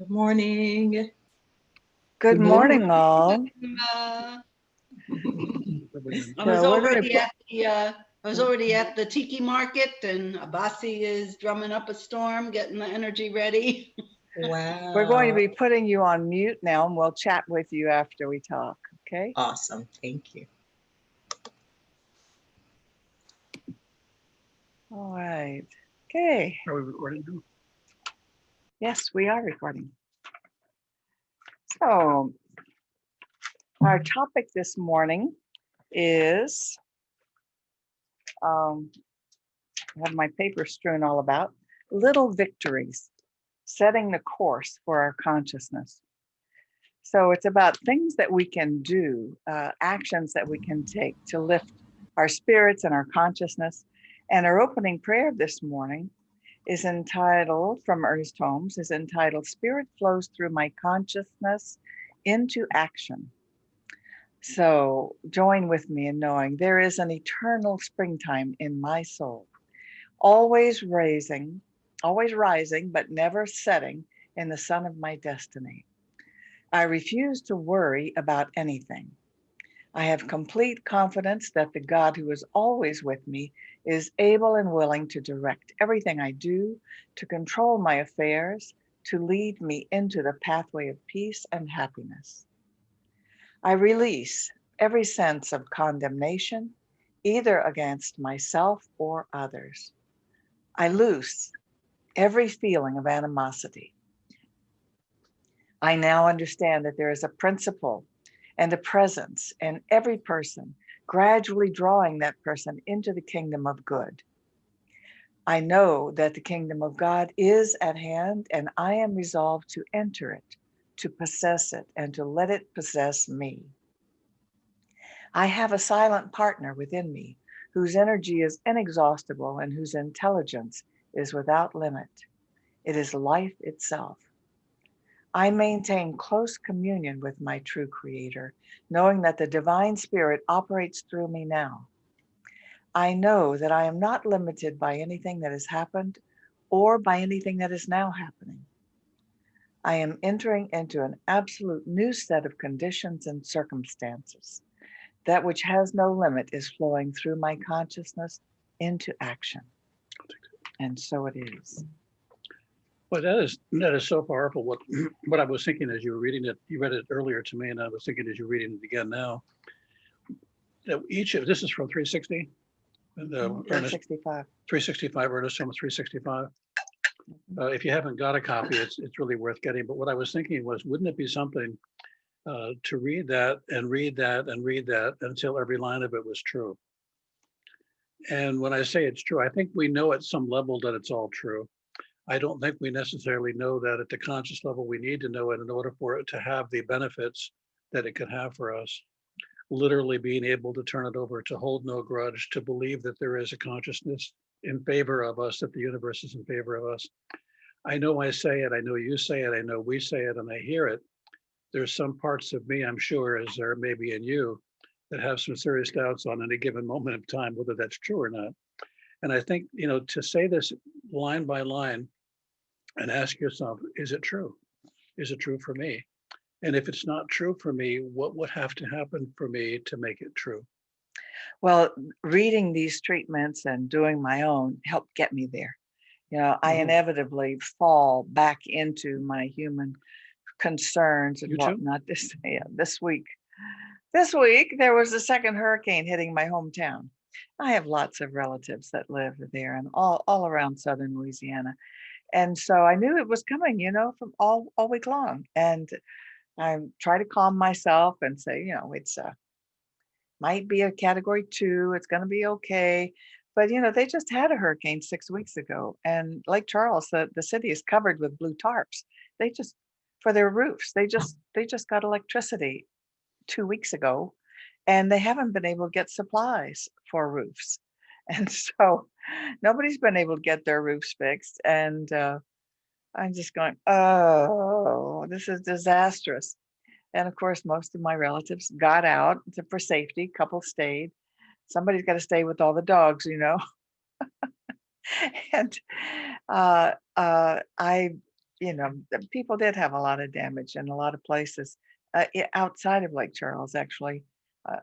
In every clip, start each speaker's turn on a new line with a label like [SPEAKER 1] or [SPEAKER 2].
[SPEAKER 1] Good morning.
[SPEAKER 2] Good morning, all.
[SPEAKER 3] I
[SPEAKER 2] So we're going to
[SPEAKER 3] was already at the tiki market, and Abasi is drumming up a storm, getting the energy ready.
[SPEAKER 1] Wow.
[SPEAKER 2] we're going to be putting you on mute now, and we'll chat with you after we talk. Okay.
[SPEAKER 1] Awesome. Thank you.
[SPEAKER 2] All right. Okay.
[SPEAKER 4] Are we recording now?
[SPEAKER 2] Yes, we are recording. So our topic this morning is I have my paper strewn all about little victories, setting the course for our consciousness. So it's about things that we can do, actions that we can take to lift our spirits and our consciousness. And our opening prayer this morning is entitled, from Ernest Holmes, is entitled, Spirit Flows Through My Consciousness into Action. So join with me in knowing there is an eternal springtime in my soul, always rising, but never setting in the sun of my destiny. I refuse to worry about anything. I have complete confidence that the God who is always with me is able and willing to direct everything I do, to control my affairs, to lead me into the pathway of peace and happiness. I release every sense of condemnation, either against myself or others. I loose every feeling of animosity. I now understand that there is a principle and a presence in every person, gradually drawing that person into the kingdom of good. I know that the kingdom of God is at hand, and I am resolved to enter it, to possess it, and to let it possess me. I have a silent partner within me whose energy is inexhaustible and whose intelligence is without limit. It is life itself. I maintain close communion with my true creator, knowing that the divine spirit operates through me now. I know that I am not limited by anything that has happened or by anything that is now happening. I am entering into an absolute new set of conditions and circumstances. That which has no limit is flowing through my consciousness into action. And so it is.
[SPEAKER 4] Well, that is so powerful. What I was thinking as you were reading it, you read it earlier to me, and I was thinking as you're reading it again now, that this is from 360, the
[SPEAKER 2] 365.
[SPEAKER 4] 365, Ernest Holmes 365. If you haven't got a copy, it's really worth getting. But what I was thinking was, wouldn't it be something to read that and read that and read that until every line of it was true? And when I say it's true, I think we know at some level that it's all true. I don't think we necessarily know that at the conscious level we need to know it in order for it to have the benefits that it could have for us. Literally being able to turn it over, to hold no grudge, to believe that there is a consciousness in favor of us, that the universe is in favor of us. I know I say it, I know you say it, I know we say it, and I hear it. There's some parts of me, I'm sure, as there may be in you, that have some serious doubts on any given moment of time, whether that's true or not. And I think, to say this line by line and ask yourself, is it true? Is it true for me? And if it's not true for me, what would have to happen for me to make it true?
[SPEAKER 2] Well, reading these treatments and doing my own helped get me there. I inevitably fall back into my human concerns and whatnot. This week there was a second hurricane hitting my hometown. I have lots of relatives that live there and all around southern Louisiana. And so I knew it was coming, from all week long. And I try to calm myself and say, it's might be a category 2. It's going to be okay. But, they just had a hurricane 6 weeks ago. And Lake Charles, the city is covered with blue tarps. They just, for their roofs, they just got electricity 2 weeks ago. And they haven't been able to get supplies for roofs. And so nobody's been able to get their roofs fixed. And I'm just going, oh, this is disastrous. And of course, most of my relatives got out for safety. Couple stayed. Somebody's got to stay with all the dogs, And I the people did have a lot of damage in a lot of places outside of Lake Charles, actually.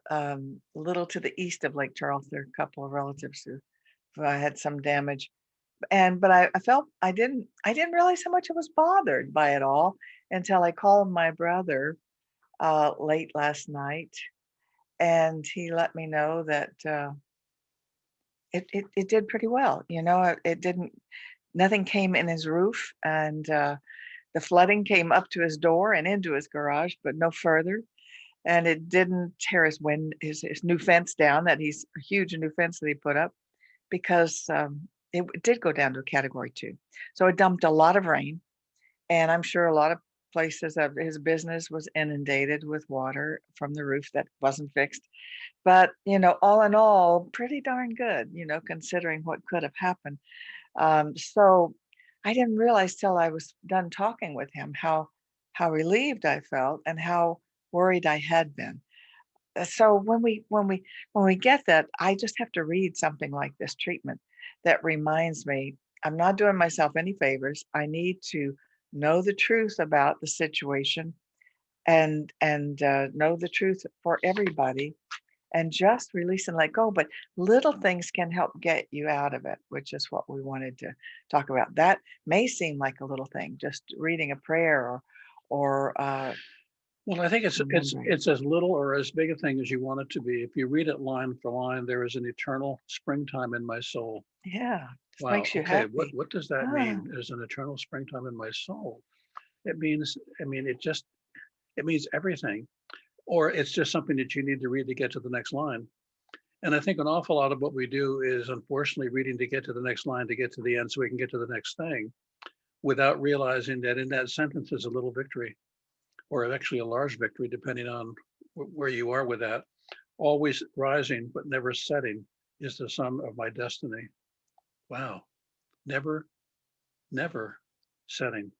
[SPEAKER 2] A little to the east of Lake Charles, there are a couple of relatives who had some damage. But I felt I didn't realize how much I was bothered by it all until I called my brother late last night, and he let me know that it did pretty well. It didn't. Nothing came in his roof, and the flooding came up to his door and into his garage, but no further. And it didn't tear his new fence down. That he's a huge new fence that he put up, because it did go down to a category 2. So it dumped a lot of rain, and I'm sure a lot of places of his business was inundated with water from the roof that wasn't fixed. But all in all, pretty darn good, considering what could have happened. So I didn't realize till I was done talking with him how relieved I felt and how worried I had been. So when we get that, I just have to read something like this treatment that reminds me I'm not doing myself any favors. I need to know the truth about the situation, and know the truth for everybody, and just release and let go. But little things can help get you out of it, which is what we wanted to talk about. That may seem like a little thing, just reading a prayer or
[SPEAKER 4] Well, I think it's
[SPEAKER 2] remembering.
[SPEAKER 4] it's as little or as big a thing as you want it to be. If you read it line for line, there is an eternal springtime in my soul.
[SPEAKER 2] Yeah, just
[SPEAKER 4] Wow.
[SPEAKER 2] makes you
[SPEAKER 4] Okay.
[SPEAKER 2] happy.
[SPEAKER 4] What does that
[SPEAKER 2] Ah,
[SPEAKER 4] mean? There's an eternal springtime in my soul. It means, it means everything. Or it's just something that you need to read to get to the next line. And I think an awful lot of what we do is unfortunately reading to get to the next line, to get to the end so we can get to the next thing, without realizing that in that sentence is a little victory, or actually a large victory, depending on where you are with that. Always rising, but never setting is the sum of my destiny. Wow. Never, never setting.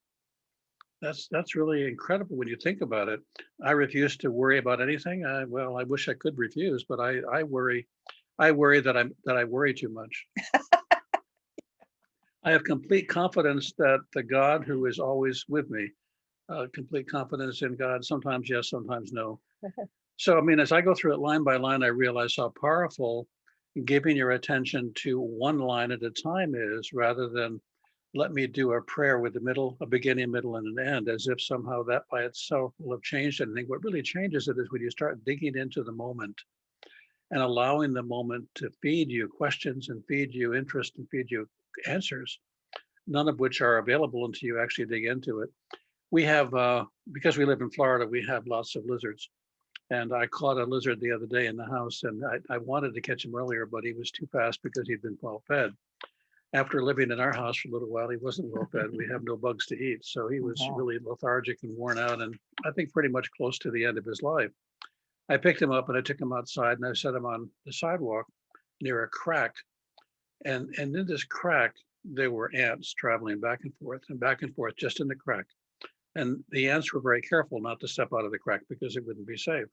[SPEAKER 4] That's really incredible when you think about it. I refuse to worry about anything. Well, I wish I could refuse, but I worry. I worry that I worry too much. I have complete confidence that the God who is always with me, complete confidence in God. Sometimes yes, sometimes no. So, I mean, as I go through it line by line, I realize how powerful giving your attention to one line at a time is, rather than let me do a prayer with a beginning, middle, and an end, as if somehow that by itself will have changed anything. What really changes it is when you start digging into the moment and allowing the moment to feed you questions and feed you interest and feed you answers, none of which are available until you actually dig into it. We have, because we live in Florida, we have lots of lizards. And I caught a lizard the other day in the house, and I wanted to catch him earlier, but he was too fast because he'd been well fed. After living in our house for a little while, he wasn't well fed. We have no bugs to eat. So he was
[SPEAKER 2] wow.
[SPEAKER 4] really lethargic and worn out, and I think pretty much close to the end of his life. I picked him up and I took him outside and I set him on the sidewalk near a crack. And in this crack, there were ants traveling back and forth just in the crack. And the ants were very careful not to step out of the crack because it wouldn't be safe.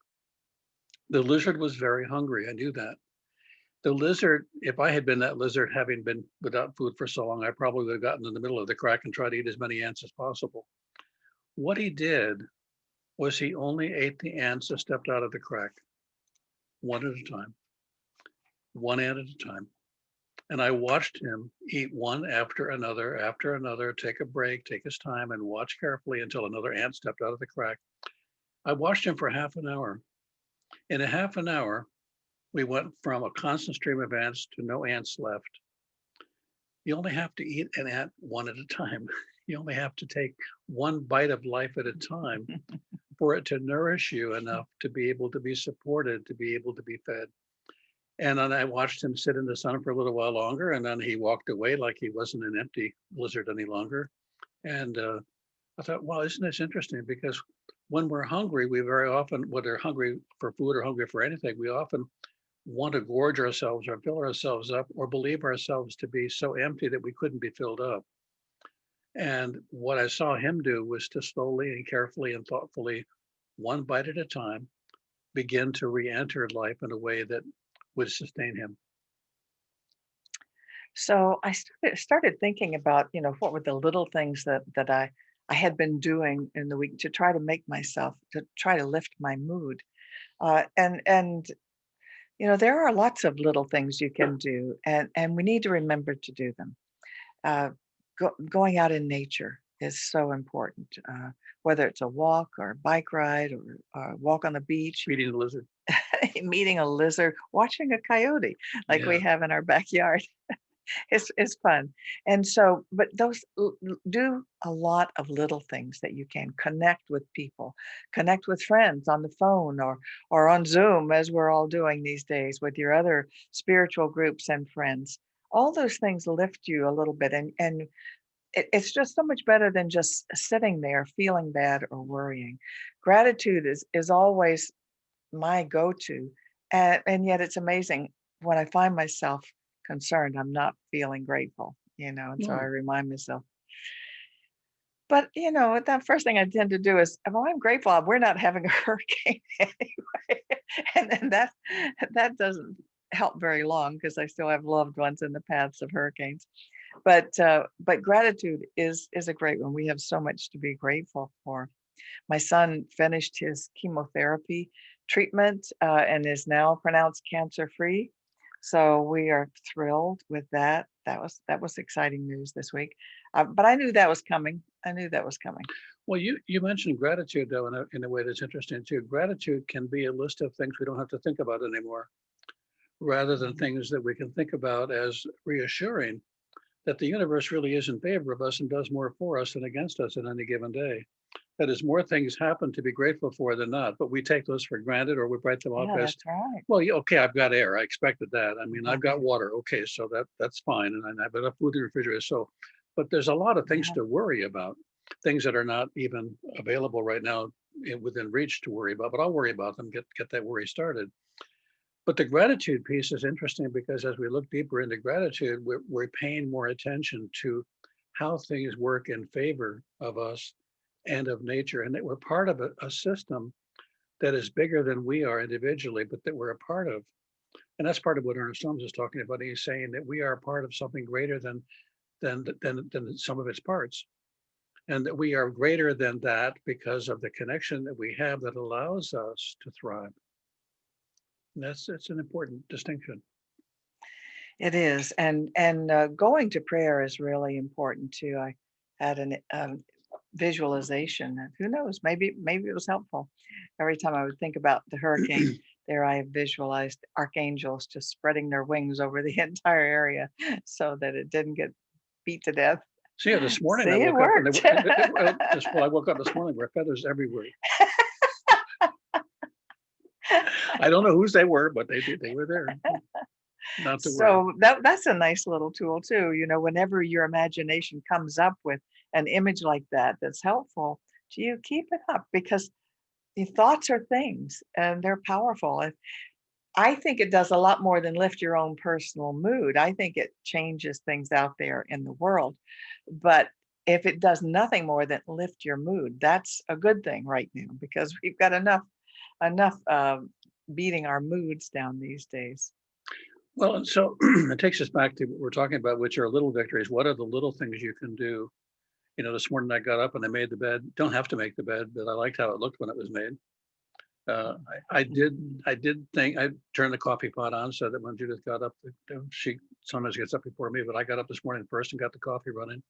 [SPEAKER 4] The lizard was very hungry. I knew that. The lizard, if I had been that lizard, having been without food for so long, I probably would have gotten in the middle of the crack and tried to eat as many ants as possible. What he did was he only ate the ants that stepped out of the crack, one at a time, one ant at a time. And I watched him eat one after another, take a break, take his time, and watch carefully until another ant stepped out of the crack. I watched him for half an hour. In a half an hour, we went from a constant stream of ants to no ants left. You only have to eat an ant one at a time. You only have to take one bite of life at a time for it to nourish you enough to be able to be supported, to be able to be fed. And then I watched him sit in the sun for a little while longer, and then he walked away like he wasn't an empty lizard any longer. And I thought, well, isn't this interesting? Because when we're hungry, we very often, whether hungry for food or hungry for anything, we often want to gorge ourselves or fill ourselves up or believe ourselves to be so empty that we couldn't be filled up. And what I saw him do was to slowly and carefully and thoughtfully, one bite at a time, begin to re-enter life in a way that would sustain him.
[SPEAKER 2] So I started thinking about, what were the little things that I had been doing in the week to try to lift my mood. And there are lots of little things you can do, and we need to remember to do them. Uh, Going out in nature is so important, whether it's a walk or a bike ride or a walk on the beach,
[SPEAKER 4] Feeding the lizard.
[SPEAKER 2] meeting a lizard, watching a coyote like we
[SPEAKER 4] Yeah.
[SPEAKER 2] have in our backyard. It's fun. And so, but do a lot of little things that you can connect with people, connect with friends on the phone or on Zoom, as we're all doing these days with your other spiritual groups and friends. All those things lift you a little bit, and it's just so much better than just sitting there feeling bad or worrying. Gratitude is always my go-to, and yet it's amazing when I find myself concerned, I'm not feeling grateful, and so I
[SPEAKER 4] No.
[SPEAKER 2] remind myself. But that first thing I tend to do is, well, I'm grateful we're not having a hurricane anyway, and then that doesn't help very long because I still have loved ones in the paths of hurricanes. But gratitude is a great one. We have so much to be grateful for. My son finished his chemotherapy treatment and is now pronounced cancer-free. So we are thrilled with that. That was exciting news this week. But I knew that was coming. I knew that was coming.
[SPEAKER 4] Well, you mentioned gratitude, though, in a way that's interesting, too. Gratitude can be a list of things we don't have to think about anymore, rather than things that we can think about as reassuring that the universe really is in favor of us and does more for us than against us in any given day. That is, more things happen to be grateful for than not, but we take those for granted, or we write them off
[SPEAKER 2] Yeah,
[SPEAKER 4] as,
[SPEAKER 2] that's right.
[SPEAKER 4] well, yeah, okay, I've got air. I expected that. I mean, I've got
[SPEAKER 2] Mhm.
[SPEAKER 4] water. Okay, so that's fine. And I have enough food in the refrigerator. So, but there's a lot of things
[SPEAKER 2] Yeah.
[SPEAKER 4] to worry about, things that are not even available right now within reach to worry about, but I'll worry about them, get that worry started. But the gratitude piece is interesting because as we look deeper into gratitude, we're paying more attention to how things work in favor of us and of nature, and that we're part of a system that is bigger than we are individually, but that we're a part of. And that's part of what Ernest Holmes is talking about. He's saying that we are part of something greater than some of its parts, and that we are greater than that because of the connection that we have that allows us to thrive. And that's an important distinction.
[SPEAKER 2] It is, and going to prayer is really important too. I had an visualization, and who knows, maybe it was helpful. Every time I would think about the hurricane, there I visualized archangels just spreading their wings over the entire area so that it didn't get beat to death.
[SPEAKER 4] So yeah, this morning I
[SPEAKER 2] See, it
[SPEAKER 4] woke up and
[SPEAKER 2] worked.
[SPEAKER 4] I woke up this morning, there were feathers everywhere. I don't know whose they were, but they were there. Not to worry.
[SPEAKER 2] So that's a nice little tool too. Whenever your imagination comes up with an image like that that's helpful to you, keep it up because the thoughts are things and they're powerful. And I think it does a lot more than lift your own personal mood. I think it changes things out there in the world. But if it does nothing more than lift your mood, that's a good thing right now because we've got enough beating our moods down these days.
[SPEAKER 4] Well, and so it takes us back to what we're talking about, which are little victories. What are the little things you can do? This morning I got up and I made the bed. Don't have to make the bed, but I liked how it looked when it was made. I did think I turned the coffee pot on so that when Judith got up, she sometimes gets up before me, but I got up this morning first and got the coffee running.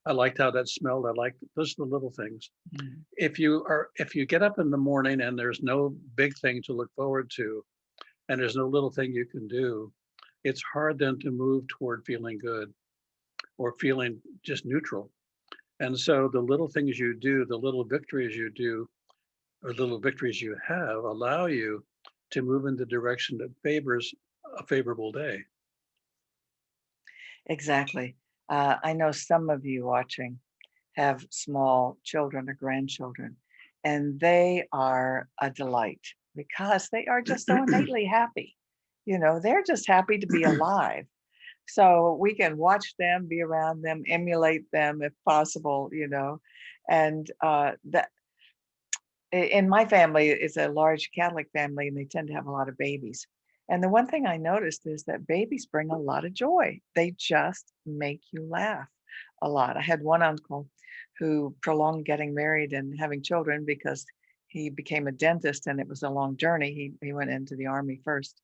[SPEAKER 4] I liked how that smelled. I liked those are the little things.
[SPEAKER 2] Mm.
[SPEAKER 4] If you get up in the morning and there's no big thing to look forward to, and there's no little thing you can do, it's hard then to move toward feeling good or feeling just neutral. And so the little things you do, the little victories you do, or little victories you have allow you to move in the direction that favors a favorable day.
[SPEAKER 2] Exactly. I know some of you watching have small children or grandchildren, and they are a delight because they are just so innately happy. They're just happy to be alive. So we can watch them, be around them, emulate them if possible, and that in my family, it's a large Catholic family, and they tend to have a lot of babies. And the one thing I noticed is that babies bring a lot of joy. They just make you laugh a lot. I had one uncle who prolonged getting married and having children because he became a dentist and it was a long journey. He went into the Army first.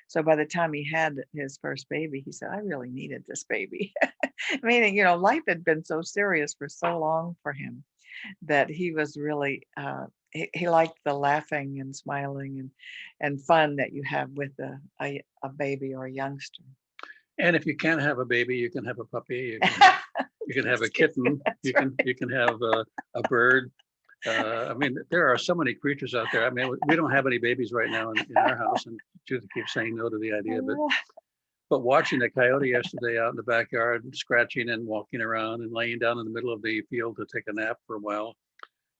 [SPEAKER 2] So by the time he had his first baby, he said, I really needed this baby. Meaning, life had been so serious for so long for him that he was really, he liked the laughing and smiling and fun that you have with a baby or a youngster.
[SPEAKER 4] And if you can't have a baby, you can have a puppy. You can have a kitten. You can have a bird. I mean, there are so many creatures out there. I mean, we don't have any babies right now in our house, and Judith keeps saying no to the idea. But watching the coyote yesterday out in the backyard, scratching and walking around and laying down in the middle of the field to take a nap for a while,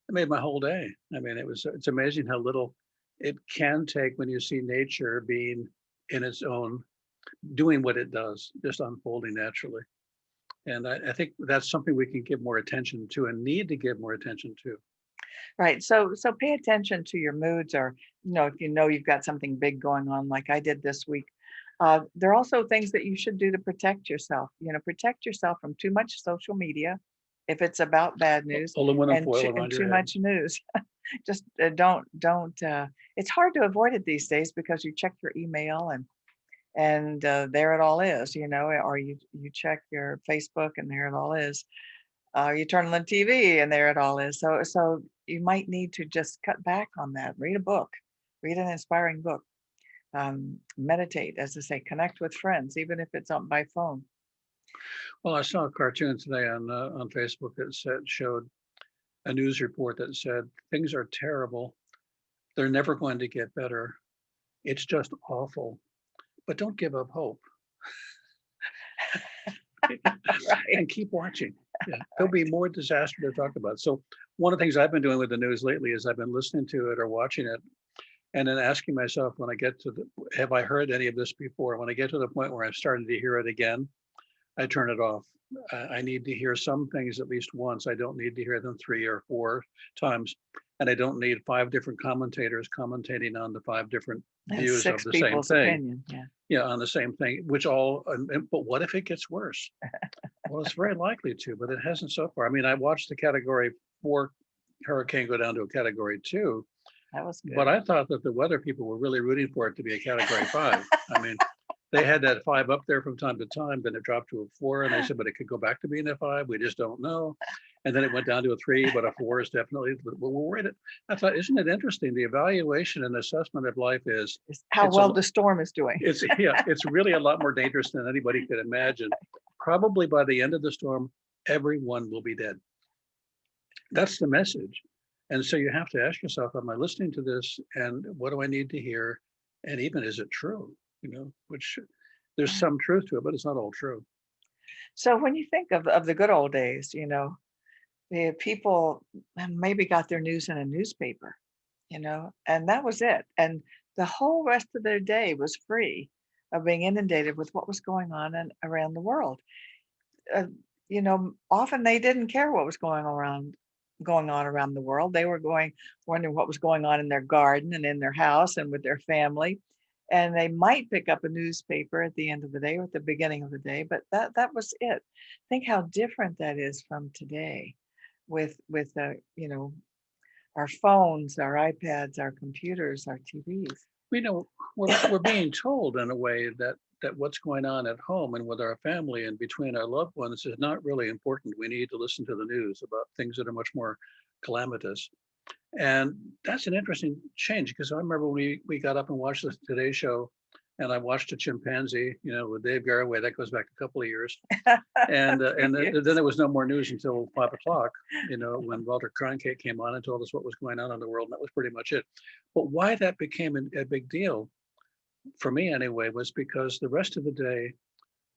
[SPEAKER 4] it made my whole day. I mean, it's amazing how little it can take when you see nature being in its own, doing what it does, just unfolding naturally. And I think that's something we can give more attention to and need to give more attention to.
[SPEAKER 2] Right. So pay attention to your moods, or if you've got something big going on like I did this week. There are also things that you should do to protect yourself. Protect yourself from too much social media if it's about bad news,
[SPEAKER 4] Aluminum
[SPEAKER 2] and
[SPEAKER 4] foil around your
[SPEAKER 2] too
[SPEAKER 4] head.
[SPEAKER 2] much news. Just don't. It's hard to avoid it these days because you check your email and there it all is. Or you check your Facebook and there it all is. You turn on the TV and there it all is. So you might need to just cut back on that. Read a book, read an inspiring book, meditate, as I say, connect with friends, even if it's on by phone.
[SPEAKER 4] Well, I saw a cartoon today on Facebook that showed a news report that said things are terrible. They're never going to get better. It's just awful. But don't give up hope.
[SPEAKER 2] Right.
[SPEAKER 4] And keep watching. Yeah, there'll be more disaster to talk about. So one of the things I've been doing with the news lately is I've been listening to it or watching it and then asking myself when I get to have I heard any of this before? When I get to the point where I'm starting to hear it again, I turn it off. I need to hear some things at least once. I don't need to hear them 3 or 4 times. And I don't need 5 different commentators commentating on the 5 different views of the same thing.
[SPEAKER 2] Opinion.
[SPEAKER 4] Yeah, on the same thing, but what if it gets worse? Well, it's very likely to, but it hasn't so far. I mean, I watched the Category 4 hurricane go down to a Category 2.
[SPEAKER 2] That was good.
[SPEAKER 4] But I thought that the weather people were really rooting for it to be a Category 5. I mean, they had that 5 up there from time to time, then it dropped to a 4, and they said, but it could go back to being a 5. We just don't know. And then it went down to a 3, but a 4 is definitely. We're worried. I thought, isn't it interesting? The evaluation and assessment of life is
[SPEAKER 2] how well the storm is doing.
[SPEAKER 4] It's really a lot more dangerous than anybody could imagine. Probably by the end of the storm, everyone will be dead. That's the message. And so you have to ask yourself, am I listening to this? And what do I need to hear? And even, is it true? Which there's some truth to it, but it's not all true.
[SPEAKER 2] So when you think of the good old days, the people maybe got their news in a newspaper, and that was it. And the whole rest of their day was free of being inundated with what was going on around the world. Often they didn't care what was going on around the world. They were wondering what was going on in their garden and in their house and with their family. And they might pick up a newspaper at the end of the day or at the beginning of the day, but that was it. Think how different that is from today with our phones, our iPads, our computers, our TVs.
[SPEAKER 4] We're being told in a way that what's going on at home and with our family and between our loved ones is not really important. We need to listen to the news about things that are much more calamitous. And that's an interesting change, because I remember when we got up and watched the Today Show, and I watched a chimpanzee, with Dave Garroway. That goes back a couple of years, and then there was no more news until 5 o'clock. When Walter Cronkite came on and told us what was going on in the world, and that was pretty much it. But why that became a big deal, for me anyway, was because the rest of the day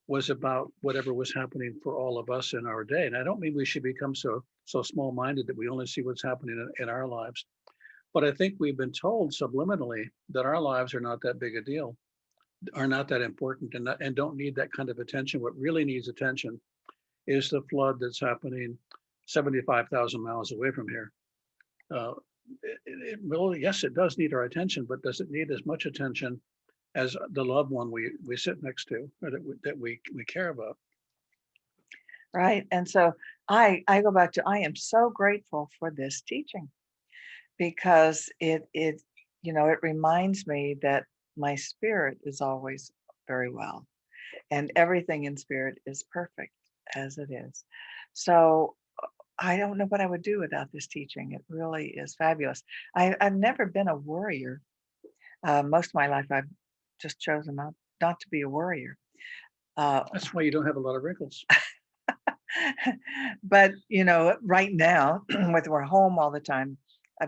[SPEAKER 4] was about whatever was happening for all of us in our day. And I don't mean we should become so small-minded that we only see what's happening in our lives. But I think we've been told subliminally that our lives are not that big a deal, are not that important, and don't need that kind of attention. What really needs attention is the flood that's happening 75,000 miles away from here. Yes, it does need our attention, but does it need as much attention as the loved one we sit next to, or that we care about?
[SPEAKER 2] Right. And so I go back to, I am so grateful for this teaching because it it reminds me that my spirit is always very well and everything in spirit is perfect as it is. So I don't know what I would do without this teaching. It really is fabulous. I've never been a worrier. Most of my life, I've just chosen not to be a worrier.
[SPEAKER 4] That's why you don't have a lot of wrinkles.
[SPEAKER 2] But right now, with we're home all the time,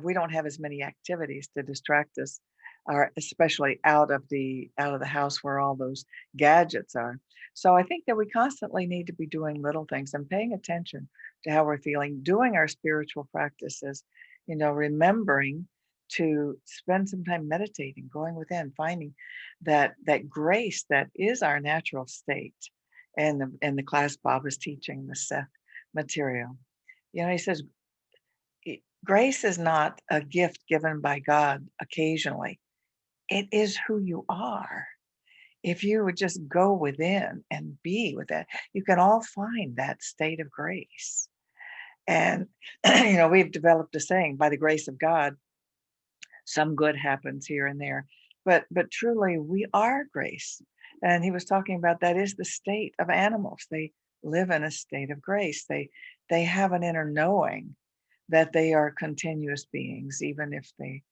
[SPEAKER 2] we don't have as many activities to distract us, or especially out of the house where all those gadgets are. So I think that we constantly need to be doing little things and paying attention to how we're feeling, doing our spiritual practices, remembering to spend some time meditating, going within, finding that grace that is our natural state. And the class Bob is teaching the Seth material. He says grace is not a gift given by God occasionally. It is who you are. If you would just go within and be with that, you can all find that state of grace. And we've developed a saying, by the grace of God, some good happens here and there. But truly we are grace. And he was talking about that is the state of animals. They live in a state of grace. They have an inner knowing that they are continuous beings, even if they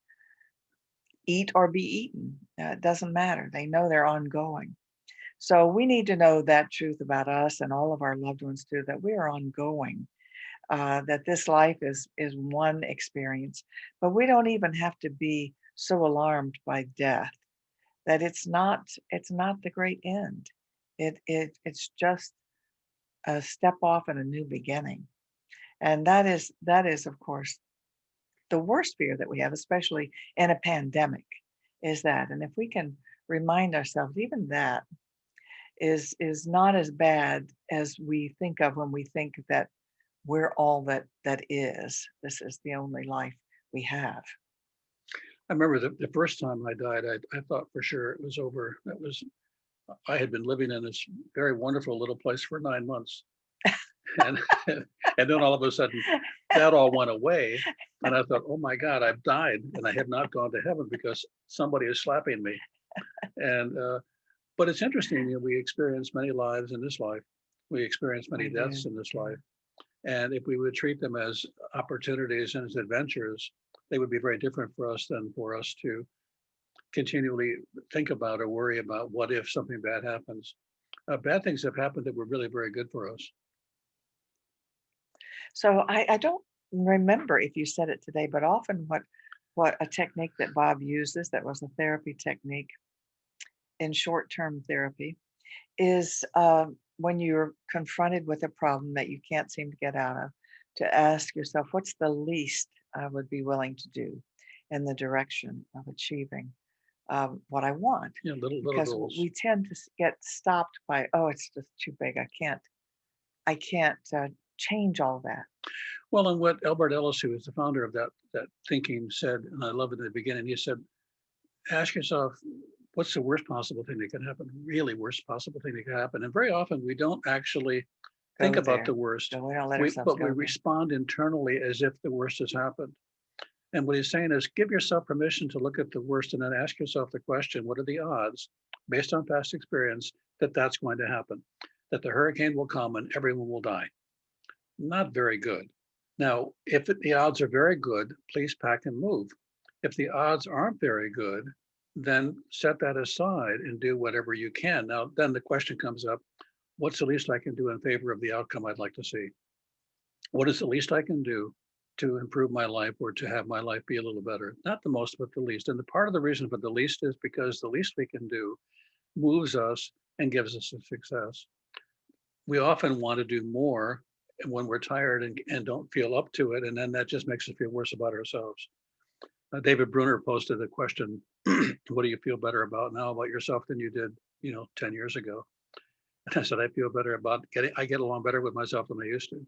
[SPEAKER 2] eat or be eaten. It doesn't matter. They know they're ongoing. So we need to know that truth about us and all of our loved ones too, that we are ongoing, that this life is one experience, but we don't even have to be so alarmed by death, that it's not the great end. It's just a step off and a new beginning. And that is of course the worst fear that we have, especially in a pandemic, is that. And if we can remind ourselves, even that is not as bad as we think of when we think that we're all that is. This is the only life we have.
[SPEAKER 4] I remember the first time I died, I thought for sure it was over. I had been living in this very wonderful little place for 9 months. And and then all of a sudden that all went away. And I thought, oh my God, I've died and I have not gone to heaven because somebody is slapping me. And but it's interesting, we experience many lives in this life. We experience many deaths in this life. And if we would treat them as opportunities and as adventures, they would be very different for us than for us to continually think about or worry about what if something bad happens. Bad things have happened that were really very good for us.
[SPEAKER 2] So I don't remember if you said it today, but often what a technique that Bob uses, that was a therapy technique in short-term therapy, is when you're confronted with a problem that you can't seem to get out of, to ask yourself, what's the least I would be willing to do in the direction of achieving what I want?
[SPEAKER 4] Little
[SPEAKER 2] Because
[SPEAKER 4] goals.
[SPEAKER 2] we tend to get stopped by, oh, it's just too big. I can't change all that.
[SPEAKER 4] Well, and what Albert Ellis, who is the founder of that thinking, said, and I love it in the beginning, he said, ask yourself, what's the worst possible thing that can happen? Really worst possible thing that can happen. And very often we don't actually think
[SPEAKER 2] Go
[SPEAKER 4] about
[SPEAKER 2] there.
[SPEAKER 4] the worst,
[SPEAKER 2] So we don't let ourselves
[SPEAKER 4] but we
[SPEAKER 2] go there.
[SPEAKER 4] respond internally as if the worst has happened. And what he's saying is give yourself permission to look at the worst and then ask yourself the question, what are the odds, based on past experience, that that's going to happen? That the hurricane will come and everyone will die. Not very good. Now, if the odds are very good, please pack and move. If the odds aren't very good, then set that aside and do whatever you can. Now, then the question comes up, what's the least I can do in favor of the outcome I'd like to see? What is the least I can do to improve my life or to have my life be a little better? Not the most, but the least. And the part of the reason for the least is because the least we can do moves us and gives us a success. We often want to do more when we're tired and don't feel up to it. And then that just makes us feel worse about ourselves. David Bruner posted a question, what do you feel better about now about yourself than you did, 10 years ago? And I said, I feel better about I get along better with myself than I used to.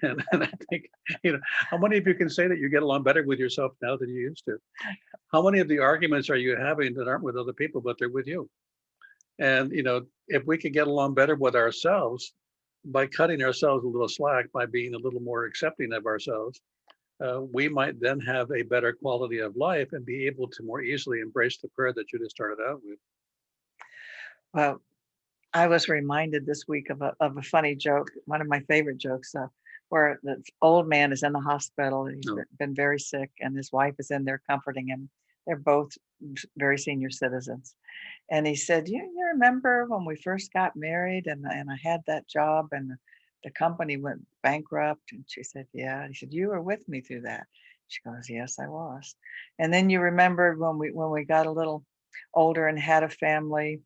[SPEAKER 4] And I think, how many of you can say that you get along better with yourself now than you used to? How many of the arguments are you having that aren't with other people, but they're with you? And, if we could get along better with ourselves, by cutting ourselves a little slack, by being a little more accepting of ourselves, we might then have a better quality of life and be able to more easily embrace the prayer that Judith started out with.
[SPEAKER 2] Well, I was reminded this week of a funny joke, one of my favorite jokes, where the old man is in the hospital. He's
[SPEAKER 4] Oh.
[SPEAKER 2] been very sick, and his wife is in there comforting him. They're both very senior citizens. And he said, you remember when we first got married and I had that job and the company went bankrupt? And she said, yeah. And he said, you were with me through that. She goes, yes, I was. And then you remembered when we got a little older and had a family,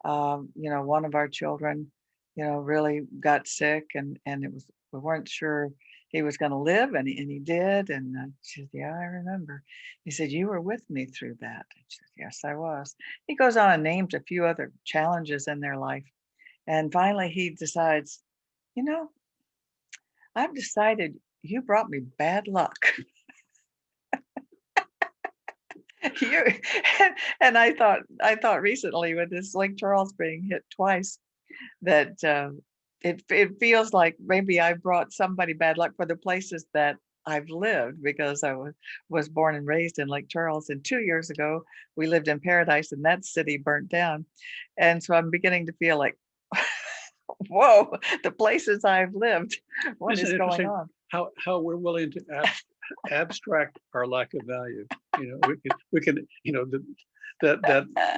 [SPEAKER 2] one of our children, really got sick and we weren't sure he was going to live and he did. And she said, yeah, I remember. He said, you were with me through that. And she said, yes, I was. He goes on and names a few other challenges in their life. And finally he decides, I've decided you brought me bad luck. you, and I thought recently with this Lake Charles being hit twice, that it feels like maybe I brought somebody bad luck for the places that I've lived, because I was born and raised in Lake Charles, and 2 years ago we lived in Paradise and that city burnt down. And so I'm beginning to feel like, whoa, the places I've lived, what
[SPEAKER 4] Isn't
[SPEAKER 2] is
[SPEAKER 4] it
[SPEAKER 2] going
[SPEAKER 4] interesting
[SPEAKER 2] on?
[SPEAKER 4] how we're willing to abstract our lack of value? We can that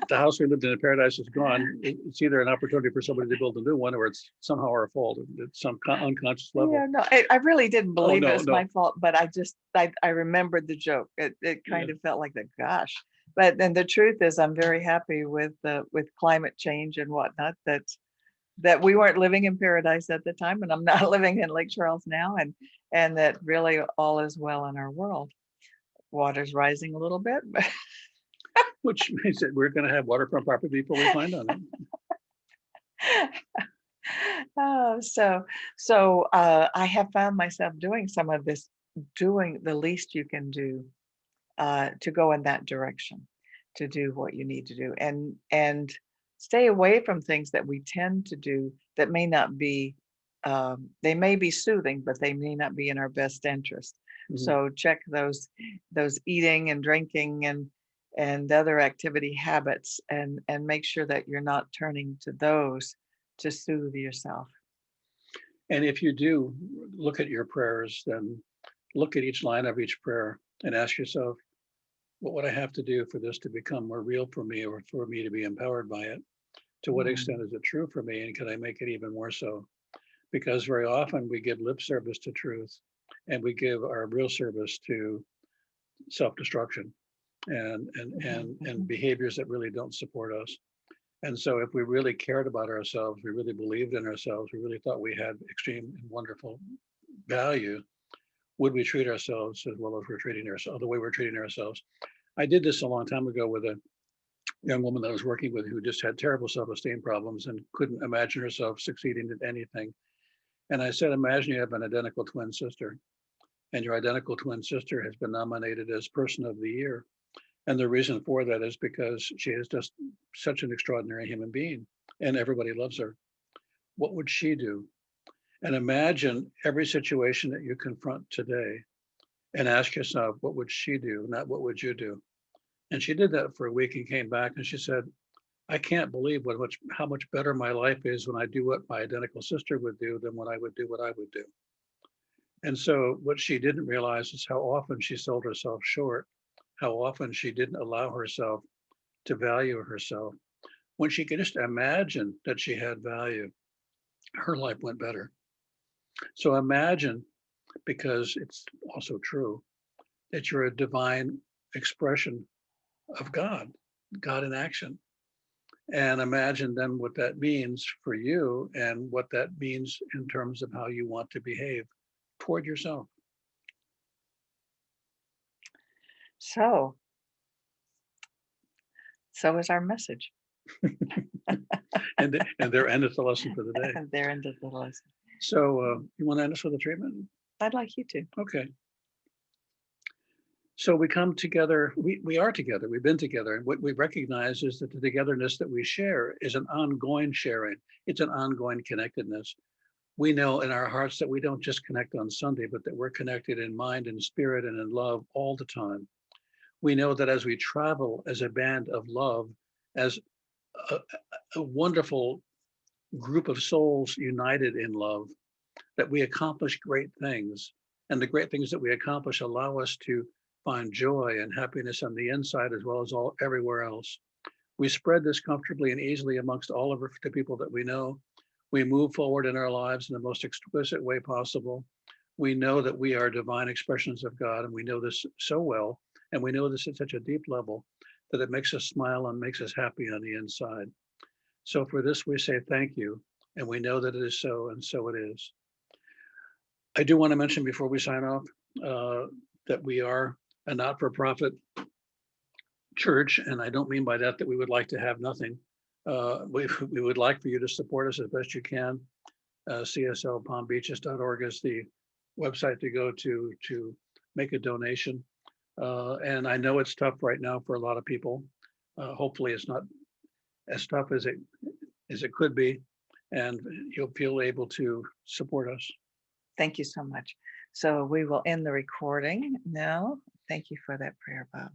[SPEAKER 4] the house we lived in Paradise is gone. It's either an opportunity for somebody to build a new one, or it's somehow our fault at some unconscious level.
[SPEAKER 2] Yeah, no, I really didn't believe it was
[SPEAKER 4] no.
[SPEAKER 2] my fault, but I remembered the joke. It kind
[SPEAKER 4] Yeah.
[SPEAKER 2] of felt like that, gosh. But then the truth is, I'm very happy with climate change and whatnot, that we weren't living in Paradise at the time, and I'm not living in Lake Charles now, and that really all is well in our world. Water's rising a little bit, but
[SPEAKER 4] Which means that we're going to have waterfront property before we find on it.
[SPEAKER 2] so I have found myself doing some of this, doing the least you can do to go in that direction, to do what you need to do, and stay away from things that we tend to do that may not be, they may be soothing, but they may not be in our best interest.
[SPEAKER 4] Mhm.
[SPEAKER 2] So check those eating and drinking and other activity habits, and make sure that you're not turning to those to soothe yourself.
[SPEAKER 4] And if you do look at your prayers, then look at each line of each prayer and ask yourself, what would I have to do for this to become more real for me, or for me to be empowered by it? To what extent is it true for me, and can I make it even more so? Because very often we give lip service to truth, and we give our real service to self-destruction and behaviors that really don't support us. And so if we really cared about ourselves, we really believed in ourselves, we really thought we had extreme and wonderful value, would we treat ourselves as well as we're treating ourselves, the way we're treating ourselves? I did this a long time ago with a young woman that I was working with who just had terrible self-esteem problems and couldn't imagine herself succeeding at anything. And I said, imagine you have an identical twin sister, and your identical twin sister has been nominated as Person of the Year. And the reason for that is because she is just such an extraordinary human being and everybody loves her. What would she do? And imagine every situation that you confront today and ask yourself, what would she do? Not what would you do? And she did that for a week and came back and she said, I can't believe how much better my life is when I do what my identical sister would do than when I would do what I would do. And so what she didn't realize is how often she sold herself short, how often she didn't allow herself to value herself. When she could just imagine that she had value, her life went better. So imagine, because it's also true, that you're a divine expression of God in action. And imagine then what that means for you and what that means in terms of how you want to behave toward yourself.
[SPEAKER 2] So is our message.
[SPEAKER 4] And there endeth the lesson for the day.
[SPEAKER 2] And there ended the lesson.
[SPEAKER 4] So you want to end us with a treatment?
[SPEAKER 2] I'd like you to.
[SPEAKER 4] Okay. So we come together, we are together, we've been together. And what we recognize is that the togetherness that we share is an ongoing sharing. It's an ongoing connectedness. We know in our hearts that we don't just connect on Sunday, but that we're connected in mind and spirit and in love all the time. We know that as we travel as a band of love, as a wonderful group of souls united in love, that we accomplish great things. And the great things that we accomplish allow us to find joy and happiness on the inside as well as everywhere else. We spread this comfortably and easily amongst all of the people that we know. We move forward in our lives in the most exquisite way possible. We know that we are divine expressions of God, and we know this so well, and we know this at such a deep level that it makes us smile and makes us happy on the inside. So for this, we say thank you, and we know that it is so, and so it is. I do want to mention before we sign off that we are a not-for-profit church, and I don't mean by that that we would like to have nothing. We would like for you to support us as best you can. CSLPalmBeaches.org is the website to go to make a donation. And I know it's tough right now for a lot of people. Hopefully it's not as tough as it could be, and you'll feel able to support us.
[SPEAKER 2] Thank you so much. So we will end the recording now. Thank you for that prayer, Bob.